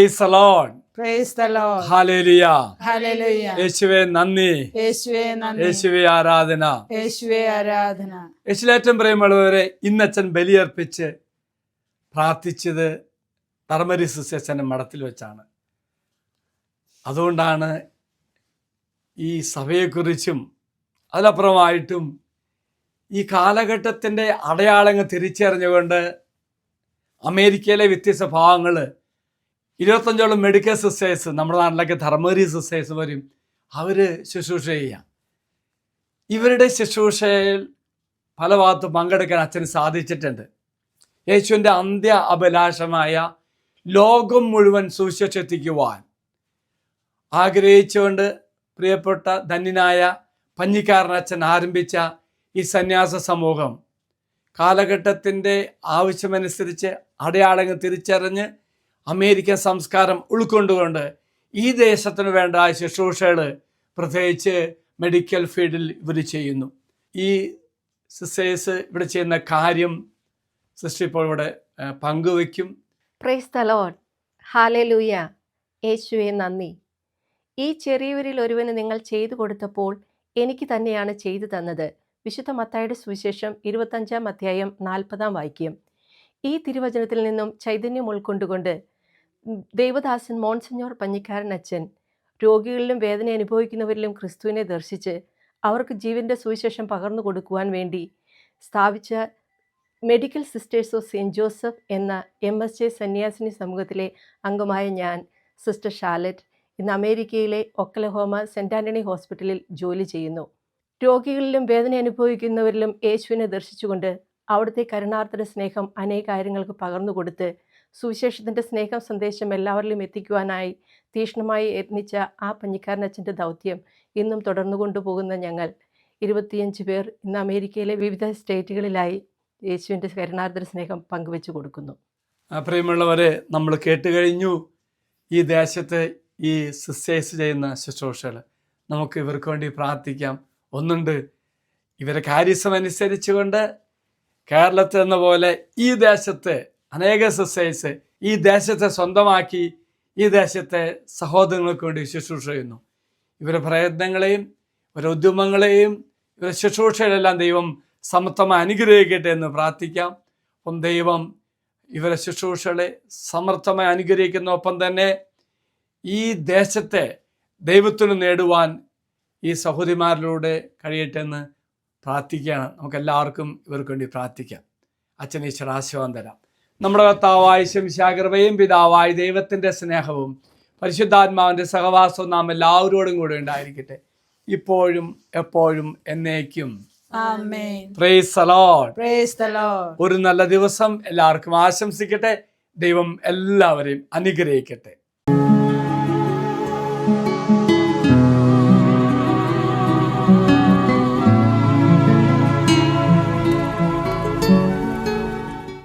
Praise the Lord. Praise the Lord. Hallelujah. Hallelujah. യേശുവേ നന്ദി, യേശുവേ നന്ദി. യേശുവേ ആരാധന. യേശുവേ ആരാധന. യേശുലേറ്റം പ്രിയമുള്ളവരെ, ഇന്നച്ഛൻ ബലിയർപ്പിച്ച് പ്രാർത്ഥിച്ചത് തർമരി സിസ്റ്റേഴ്സിന്റെ മഠത്തിൽ വെച്ചാണ്. അതുകൊണ്ടാണ് ഈ സഭയെക്കുറിച്ചും അതിലപ്പുറമായിട്ടും ഈ കാലഘട്ടത്തിൻ്റെ അടയാളങ്ങൾ തിരിച്ചറിഞ്ഞുകൊണ്ട് അമേരിക്കയിലെ വ്യത്യസ്ത ഭാഗങ്ങൾ 25ഓളം മെഡിക്കൽ സിസ്റ്റേഴ്സ്, നമ്മുടെ നാട്ടിലൊക്കെ ധർമ്മരി സിസ്റ്റേഴ്സ് വരും, അവർ ശുശ്രൂഷ ചെയ്യാം. ഇവരുടെ ശുശ്രൂഷയിൽ പല ഭാഗത്തും പങ്കെടുക്കാൻ അച്ഛന് സാധിച്ചിട്ടുണ്ട്. യേശുവിൻ്റെ അന്ത്യ അഭിലാഷമായ ലോകം മുഴുവൻ സുവിശേഷിക്കുവാൻ ആഗ്രഹിച്ചുകൊണ്ട് പ്രിയപ്പെട്ട ധന്യനായ പഞ്ഞിക്കാരൻ അച്ഛൻ ആരംഭിച്ച ഈ സന്യാസ സമൂഹം കാലഘട്ടത്തിൻ്റെ ആവശ്യമനുസരിച്ച് അടയാളങ്ങൾ തിരിച്ചറിഞ്ഞ് അമേരിക്കൻ സംസ്കാരം ഉൾക്കൊണ്ടുകൊണ്ട് ഈ ദേശത്തിന് വേണ്ട ശുശ്രൂഷകൾ പ്രത്യേകിച്ച് മെഡിക്കൽ ഫീൽഡിൽ ഇവർ ചെയ്യുന്നു. ഈ സിസ്റ്റേഴ്സ് ഇവിടെ ചെയ്യുന്ന കാര്യം സിസ്റ്റർ ഇപ്പോൾ ഇവിടെ പങ്കുവയ്ക്കും. Praise the Lord. ഹല്ലേലൂയ. യേശുവേ നന്ദി. ഈ ചെറിയവരിൽ ഒരുവന് നിങ്ങൾ ചെയ്തു കൊടുത്തപ്പോൾ എനിക്ക് തന്നെയാണ് ചെയ്തു തന്നത്. വിശുദ്ധ മത്തായിയുടെ സുവിശേഷം 25-ാം അധ്യായം 40-ാം വാക്യം. ഈ തിരുവചനത്തിൽ നിന്നും ചൈതന്യം ഉൾക്കൊണ്ടുകൊണ്ട് ദേവദാസൻ മോൺസിഞ്ഞോർ പഞ്ഞിക്കാരൻ അച്ഛൻ രോഗികളിലും വേദന അനുഭവിക്കുന്നവരിലും ക്രിസ്തുവിനെ ദർശിച്ച് അവർക്ക് ജീവൻ്റെ സുവിശേഷം പകർന്നു കൊടുക്കുവാൻ വേണ്ടി സ്ഥാപിച്ച medical sisters of saint Joseph എന്ന MSJ സന്യാസിനി സമൂഹത്തിലെ അംഗമായ ഞാൻ, സിസ്റ്റർ ഷാലറ്റ്, ഇന്ന് അമേരിക്കയിലെ ഒക്ലഹോമ സെൻറ്റ് ആൻ്റണി ഹോസ്പിറ്റലിൽ ജോലി ചെയ്യുന്നു. രോഗികളിലും വേദന അനുഭവിക്കുന്നവരിലും യേശുവിനെ ദർശിച്ചുകൊണ്ട് അവിടുത്തെ കരുണാർദ്ര സ്നേഹം അനേക കാര്യങ്ങൾക്ക് പകർന്നു കൊടുത്ത് സുവിശേഷത്തിൻ്റെ സ്നേഹം സന്ദേശം എല്ലാവരിലും എത്തിക്കുവാനായി തീക്ഷ്ണമായി യത്നിച്ച ആ പഞ്ഞിക്കാരനച്ഛൻ്റെ ദൗത്യം ഇന്നും തുടർന്നു കൊണ്ടുപോകുന്ന ഞങ്ങൾ 25 പേർ ഇന്ന് അമേരിക്കയിലെ വിവിധ സ്റ്റേറ്റുകളിലായി യേശുവിൻ്റെ കരുണാർദ്ര സ്നേഹം പങ്കുവെച്ചു കൊടുക്കുന്നു. പ്രിയമുള്ളവരെ, നമ്മൾ കേട്ടുകഴിഞ്ഞു ഈ ദേശത്ത് ഈ സിസ്റ്റേഴ്സ് ചെയ്യുന്ന ശുശ്രൂഷകൾ. നമുക്ക് ഇവർക്ക് വേണ്ടി പ്രാർത്ഥിക്കാം. ഒന്നുണ്ട്, ഇവരെ കാര്യസമനുസരിച്ചുകൊണ്ട് കേരളത്തിൽ എന്ന പോലെ ഈ ദേശത്ത് അനേക സിസ്റ്റേഴ്സ് ഈ ദേശത്തെ സ്വന്തമാക്കി ഈ ദേശത്തെ സഹോദരങ്ങൾക്ക് വേണ്ടി ശുശ്രൂഷ ചെയ്യുന്നു. ഇവരുടെ പ്രയത്നങ്ങളെയും ഇവരുടെ ഉദ്യമങ്ങളെയും ഇവരുടെ ശുശ്രൂഷകളെല്ലാം ദൈവം സമർത്ഥമായി അനുഗ്രഹിക്കട്ടെ എന്ന് പ്രാർത്ഥിക്കാം. അപ്പം ദൈവം ഇവരുടെ ശുശ്രൂഷകളെ സമർത്ഥമായി അനുഗ്രഹിക്കുന്ന ഒപ്പം തന്നെ ഈ ദേശത്തെ ദൈവത്തിന് നേടുവാൻ ഈ സഹോദരിമാരിലൂടെ കഴിയട്ടെ എന്ന് പ്രാർത്ഥിക്കുകയാണ്. നമുക്കെല്ലാവർക്കും ഇവർക്ക് വേണ്ടി പ്രാർത്ഥിക്കാം. അച്ഛൻ ഈശ്വര ആശീർവാദം തരാം. നമ്മുടെ കർത്താവായ ശംശാകൃപയും പിതാവായ ദൈവത്തിൻ്റെ സ്നേഹവും പരിശുദ്ധാത്മാവിൻ്റെ സഹവാസവും നാം എല്ലാവരോടും കൂടെ ഉണ്ടായിരിക്കട്ടെ, ഇപ്പോഴും എപ്പോഴും എന്നേക്കും. Amen. Praise the Lord. Praise the Lord. ഒരു നല്ല ദിവസം എല്ലാവർക്കും ആശംസിക്കട്ടെ. ദൈവം എല്ലാവരെയും അനുഗ്രഹിക്കട്ടെ.